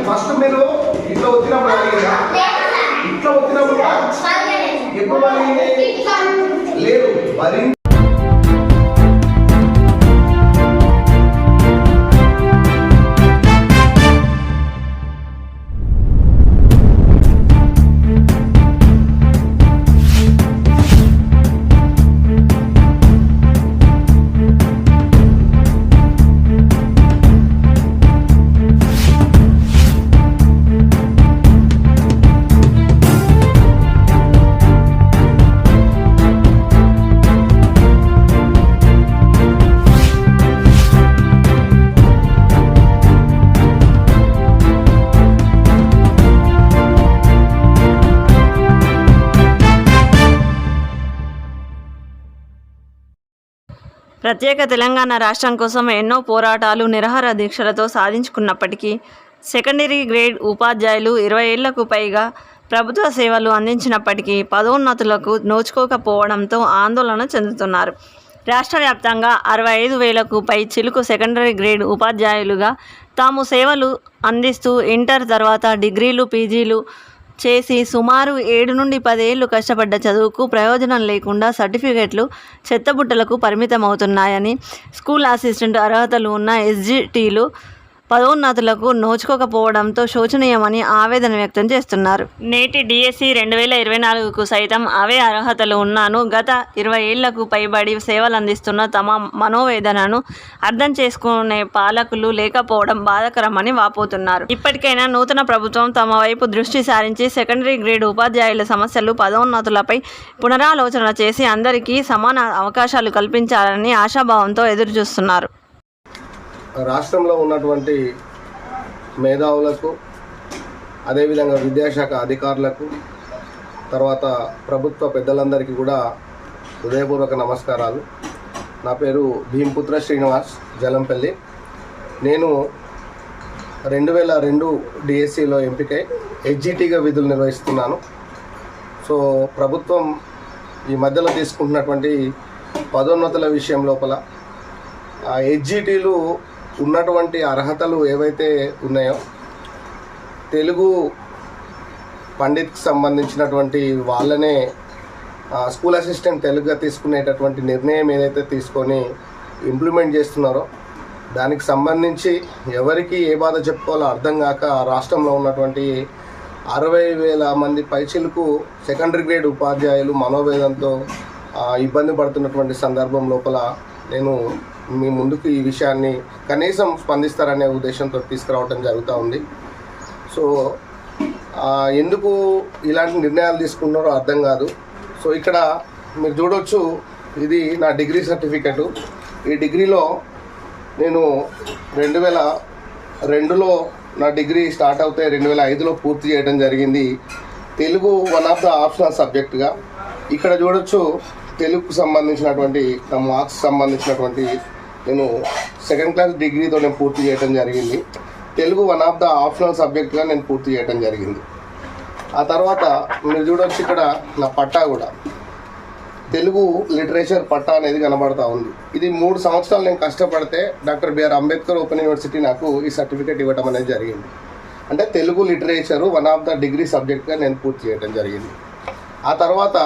First మీరు ఇట్లా వచ్చినప్పుడు ఇట్లా వచ్చినప్పుడు ఎప్పుడు లేదు మరి ప్రత్యేక తెలంగాణ రాష్ట్రం కోసం ఎన్నో పోరాటాలు నిరాహార దీక్షలతో సాధించుకున్నప్పటికీ సెకండరీ గ్రేడ్ ఉపాధ్యాయులు 20 ఏళ్లకు పైగా ప్రభుత్వ సేవలు అందించినప్పటికీ పదోన్నతులకు నోచుకోకపోవడంతో ఆందోళన చెందుతున్నారు. రాష్ట్ర వ్యాప్తంగా 65,000కు పై చిలుకు సెకండరీ గ్రేడ్ ఉపాధ్యాయులుగా తాము సేవలు అందిస్తూ ఇంటర్ తర్వాత డిగ్రీలు పీజీలు చేసి సుమారు 7 నుండి 10 ఏళ్లు కష్టపడ్డ చదువుకు ప్రయోజనం లేకుండా సర్టిఫికెట్లు చెత్తబుట్టలకు పరిమితమవుతున్నాయని స్కూల్ అసిస్టెంట్ అర్హతలు ఉన్న ఎస్జిటిలు పదోన్నతులకు నోచుకోకపోవడంతో శోచనీయమని ఆవేదన వ్యక్తం చేస్తున్నారు. నేటి డిఎస్సి 2024కు సైతం అవే అర్హతలు ఉన్నాను. గత 20 ఏళ్లకు పైబడి సేవలు అందిస్తున్న తమ మనోవేదనను అర్థం చేసుకునే పాలకులు లేకపోవడం బాధాకరమని వాపోతున్నారు. ఇప్పటికైనా నూతన ప్రభుత్వం తమ వైపు దృష్టి సారించి సెకండరీ గ్రేడ్ ఉపాధ్యాయుల సమస్యలు పదోన్నతులపై పునరాలోచన చేసి అందరికీ సమాన అవకాశాలు కల్పించాలని ఆశాభావంతో ఎదురుచూస్తున్నారు. రాష్ట్రంలో ఉన్నటువంటి మేధావులకు, అదేవిధంగా విద్యాశాఖ అధికారులకు, తర్వాత ప్రభుత్వ పెద్దలందరికీ కూడా హృదయపూర్వక నమస్కారాలు. నా పేరు భీంపుత్ర శ్రీనివాస్ జలంపల్లి. నేను 2002 డిఎస్సిలో ఎంపికై హెచ్జిటిగా విధులు నిర్వహిస్తున్నాను. సో ప్రభుత్వం ఈ మధ్యలో తీసుకుంటున్నటువంటి పదోన్నతుల విషయం లోపల హెచ్జిటీలు ఉన్నటువంటి అర్హతలు ఏవైతే ఉన్నాయో తెలుగు పండిత్కి సంబంధించినటువంటి వాళ్ళనే స్కూల్ అసిస్టెంట్ తెలుగుగా తీసుకునేటటువంటి నిర్ణయం ఏదైతే తీసుకొని ఇంప్లిమెంట్ చేస్తున్నారో దానికి సంబంధించి ఎవరికి ఏ బాధ చెప్పుకోవాలో అర్థం కాక రాష్ట్రంలో ఉన్నటువంటి 60,000 మంది పైచిలకు సెకండరీ గ్రేడ్ ఉపాధ్యాయులు మనోవేదంతో ఇబ్బంది పడుతున్నటువంటి సందర్భం లోపల నేను మీ ముందుకు ఈ విషయాన్ని కనీసం స్పందిస్తారనే ఉద్దేశంతో తీసుకురావడం జరుగుతూ ఉంది. సో ఎందుకు ఇలాంటి నిర్ణయాలు తీసుకున్నారో అర్థం కాదు. సో ఇక్కడ మీరు చూడవచ్చు, ఇది నా డిగ్రీ సర్టిఫికెటు. ఈ డిగ్రీలో నేను 2002లో నా డిగ్రీ స్టార్ట్ అవుతే 2005లో పూర్తి చేయడం జరిగింది. Telugu one of the optional సబ్జెక్టుగా. ఇక్కడ చూడొచ్చు, తెలుగుకు సంబంధించినటువంటి మార్క్స్ సంబంధించినటువంటి నేను 2nd క్లాస్ డిగ్రీతో నేను పూర్తి చేయడం జరిగింది. Telugu one of the optional సబ్జెక్ట్గా నేను పూర్తి చేయడం జరిగింది. ఆ తర్వాత మీరు చూడవచ్చు, ఇక్కడ నా పట్టా కూడా తెలుగు లిటరేచర్ పట్టా అనేది కనబడతా ఉంది. ఇది 3 సంవత్సరాలు నేను కష్టపడితే doctor BR Ambedkar open university నాకు ఈ సర్టిఫికేట్ ఇవ్వడం అనేది జరిగింది. అంటే Telugu literature one of the degree సబ్జెక్ట్గా నేను పూర్తి చేయడం జరిగింది. ఆ తర్వాత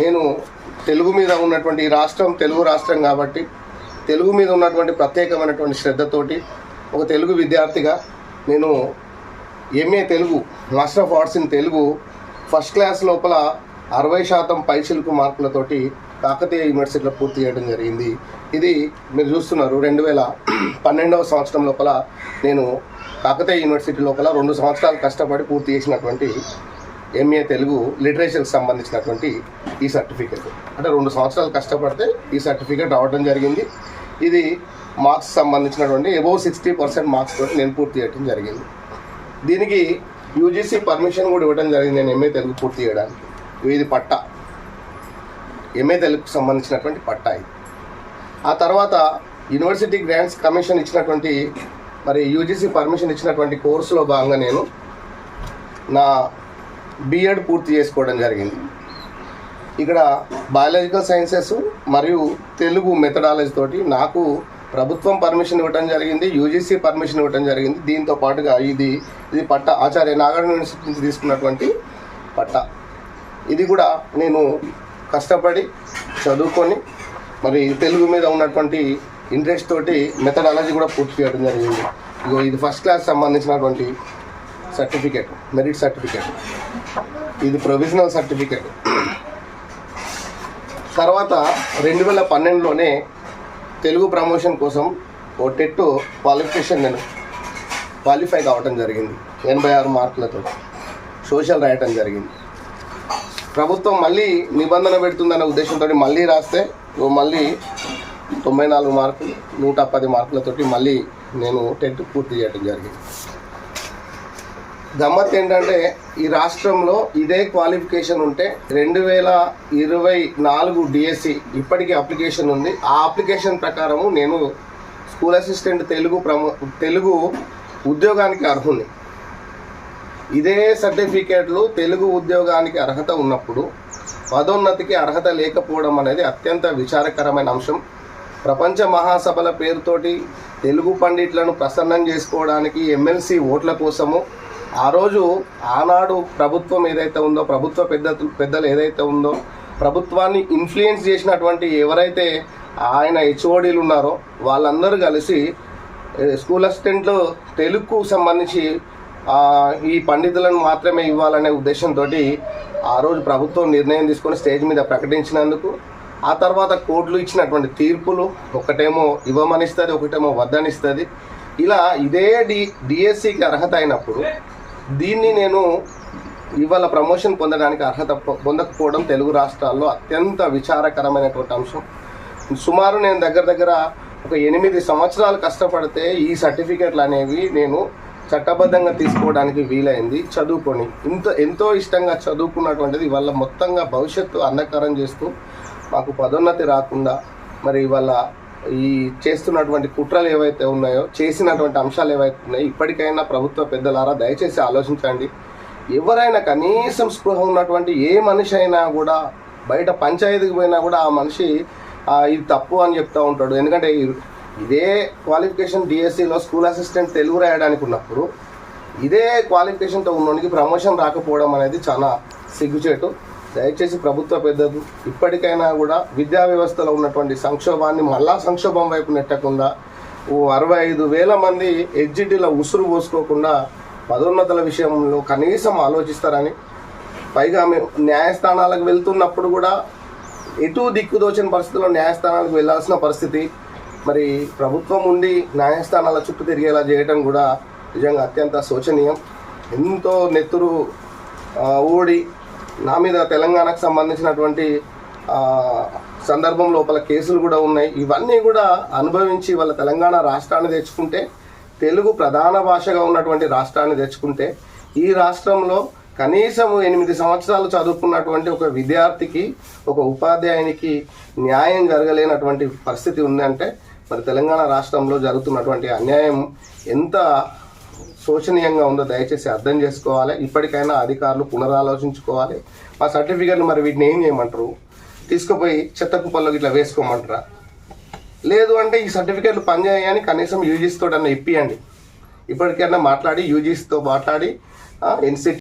నేను తెలుగు మీద ఉన్నటువంటి ఈ రాష్ట్రం తెలుగు రాష్ట్రం కాబట్టి తెలుగు మీద ఉన్నటువంటి ప్రత్యేకమైనటువంటి శ్రద్ధతోటి ఒక తెలుగు విద్యార్థిగా నేను MA Telugu master of arts in Telugu first class లోపల 60% పైచిలుకు మార్కులతోటి కాకతీయ యూనివర్సిటీలో పూర్తి చేయడం జరిగింది. ఇది మీరు చూస్తున్నారు, 2012వ సంవత్సరం లోపల నేను కాకతీయ యూనివర్సిటీ లోపల 2 సంవత్సరాలు కష్టపడి పూర్తి చేసినటువంటి ఎంఏ తెలుగు లిటరేచర్కి సంబంధించినటువంటి ఈ సర్టిఫికెట్. అంటే 2 సంవత్సరాలు కష్టపడితే ఈ సర్టిఫికెట్ రావడం జరిగింది. ఇది మార్క్స్ సంబంధించినటువంటి అబోవ్ 60% మార్క్స్ తోటి నేను పూర్తి చేయడం జరిగింది. దీనికి యూజీసీ పర్మిషన్ కూడా ఇవ్వడం జరిగింది నేను ఎంఏ తెలుగు పూర్తి చేయడానికి. ఇది పట్టా, ఎంఏ తెలుగుకు సంబంధించినటువంటి పట్టా ఇది. ఆ తర్వాత యూనివర్సిటీ గ్రాంట్స్ కమిషన్ ఇచ్చినటువంటి మరి యూజీసీ పర్మిషన్ ఇచ్చినటువంటి కోర్సులో భాగంగా నేను నా బిఎడ్ పూర్తి చేసుకోవడం జరిగింది. ఇక్కడ బయాలజికల్ సైన్సెస్ మరియు తెలుగు మెథడాలజీ తోటి నాకు ప్రభుత్వం పర్మిషన్ ఇవ్వడం జరిగింది, యూజీసీ పర్మిషన్ ఇవ్వడం జరిగింది. దీంతో పాటుగా ఇది పట్ట ఆచార్య నాగార్జున యూనివర్సిటీ నుంచి తీసుకున్నటువంటి పట్ట. ఇది కూడా నేను కష్టపడి చదువుకొని మరి తెలుగు మీద ఉన్నటువంటి ఇంట్రెస్ట్ తోటి మెథడాలజీ కూడా పూర్తి చేయడం జరిగింది. ఇగో ఇది ఫస్ట్ క్లాస్ సంబంధించినటువంటి సర్టిఫికేట్, మెరిట్ సర్టిఫికేట్. ఇది ప్రొవిజనల్ సర్టిఫికేట్. తర్వాత 2012లోనే తెలుగు ప్రమోషన్ కోసం ఓ టెట్ క్వాలిఫికేషన్ నేను క్వాలిఫై కావటం జరిగింది. 86 మార్కులతో సోషల్ రాయటం జరిగింది. ప్రభుత్వం మళ్ళీ నిబంధన పెడుతుందనే ఉద్దేశంతో మళ్ళీ రాస్తే మళ్ళీ 94 మార్కులు 110 మార్కులతోటి మళ్ళీ నేను టెట్ పూర్తి చేయడం జరిగింది. గమ్మత్ ఏంటంటే ఈ రాష్ట్రంలో ఇదే క్వాలిఫికేషన్ ఉంటే 2024 డిఎస్సి ఇప్పటికీ అప్లికేషన్ ఉంది. ఆ అప్లికేషన్ ప్రకారము నేను స్కూల్ అసిస్టెంట్ తెలుగు ఉద్యోగానికి అర్హుని. ఇదే సర్టిఫికేట్లు తెలుగు ఉద్యోగానికి అర్హత ఉన్నప్పుడు పదోన్నతికి అర్హత లేకపోవడం అనేది అత్యంత విచారకరమైన అంశం. ప్రపంచ మహాసభల పేరుతోటి తెలుగు పండిట్లను ప్రసన్నం చేసుకోవడానికి ఎమ్మెల్సీ ఓట్ల కోసము ఆ రోజు ఆనాడు ప్రభుత్వం ఏదైతే ఉందో, ప్రభుత్వ పెద్దలు ఏదైతే ఉందో, ప్రభుత్వాన్ని ఇన్ఫ్లుయెన్స్ చేసినటువంటి ఎవరైతే ఆయన హెచ్ఓడీలు ఉన్నారో వాళ్ళందరూ కలిసి స్కూల్ అసిస్టెంట్లు తెలుగుకు సంబంధించి ఈ పండితులను మాత్రమే ఇవ్వాలనే ఉద్దేశంతో ఆ రోజు ప్రభుత్వం నిర్ణయం తీసుకొని స్టేజ్ మీద ప్రకటించినందుకు ఆ తర్వాత కోర్టులు ఇచ్చినటువంటి తీర్పులు ఒకటేమో ఇవ్వమనిస్తుంది, ఒకటేమో వద్దనిస్తుంది. ఇలా ఇదే డిఎస్సికి అర్హత అయినప్పుడు దీన్ని నేను ఇవాళ ప్రమోషన్ పొందడానికి అర్హత పొందకపోవడం తెలుగు రాష్ట్రాల్లో అత్యంత విచారకరమైనటువంటి అంశం. సుమారు నేను దగ్గర ఒక 8 సంవత్సరాలు కష్టపడితే ఈ సర్టిఫికెట్లు అనేవి నేను చట్టబద్ధంగా తీసుకోవడానికి వీలైంది. చదువుకొని ఎంతో ఇష్టంగా చదువుకున్నటువంటిది ఇవాళ మొత్తంగా భవిష్యత్తు అంధకారం చేస్తూ మాకు పదోన్నతి రాకుండా మరి ఇవాళ ఈ చేస్తున్నటువంటి కుట్రలు ఏవైతే ఉన్నాయో, చేసినటువంటి అంశాలు ఏవైతే ఉన్నాయో ఇప్పటికైనా ప్రభుత్వ పెద్దలారా దయచేసి ఆలోచించండి. ఎవరైనా కనీసం స్పృహ ఉన్నటువంటి ఏ మనిషి అయినా కూడా బయట పంచాయతీకి పోయినా కూడా ఆ మనిషి ఇది తప్పు అని చెప్తూ ఉంటాడు. ఎందుకంటే ఇదే క్వాలిఫికేషన్ డిఎస్సిలో స్కూల్ అసిస్టెంట్ తెలుగు రాయడానికి ఉన్నప్పుడు ఇదే క్వాలిఫికేషన్తో ఉన్నోనికి ప్రమోషన్ రాకపోవడం అనేది చాలా సిగ్గుచేటు. దయచేసి ప్రభుత్వ పెద్దలు ఇప్పటికైనా కూడా విద్యా వ్యవస్థలో ఉన్నటువంటి సంక్షోభాన్ని మళ్ళా సంక్షోభం వైపు నెట్టకుండా 65,000 మంది ఎగ్జిటీలో ఉసురు పోసుకోకుండా పదోన్నతుల విషయంలో కనీసం ఆలోచిస్తారని, పైగా మేము న్యాయస్థానాలకు వెళ్తున్నప్పుడు కూడా ఎటు దిక్కుదోచిన పరిస్థితుల్లో న్యాయస్థానాలకు వెళ్ళాల్సిన పరిస్థితి. మరి ప్రభుత్వం ఉండి న్యాయస్థానాల చుట్టూ తిరిగేలా చేయడం కూడా నిజంగా అత్యంత శోచనీయం. ఎంతో నెత్తురు ఓడి నా మీద తెలంగాణకు సంబంధించినటువంటి సందర్భం లోపల కేసులు కూడా ఉన్నాయి. ఇవన్నీ కూడా అనుభవించి వాళ్ళ తెలంగాణ రాష్ట్రాన్ని తెచ్చుకుంటే, తెలుగు ప్రధాన భాషగా ఉన్నటువంటి రాష్ట్రాన్ని తెచ్చుకుంటే, ఈ రాష్ట్రంలో కనీసం 8 సంవత్సరాలు చదువుకున్నటువంటి ఒక విద్యార్థికి, ఒక ఉపాధ్యాయునికి న్యాయం జరగలేనటువంటి పరిస్థితి ఉందంటే మరి తెలంగాణ రాష్ట్రంలో జరుగుతున్నటువంటి అన్యాయం ఎంత శోచనీయంగా ఉందో దయచేసి అర్థం చేసుకోవాలి. ఇప్పటికైనా అధికారులు పునరాలోచించుకోవాలి. మా సర్టిఫికెట్లు మరి వీటిని ఏం చేయమంటారు? తీసుకుపోయి చెత్త కుప్పల్లోకి ఇట్లా వేసుకోమంటారా? లేదు అంటే ఈ సర్టిఫికెట్లు పనిచేయని కనీసం యూజీసీతో ఇప్పియండి. ఇప్పటికైనా మాట్లాడి యూజీసీతో మాట్లాడి ఎన్సిటి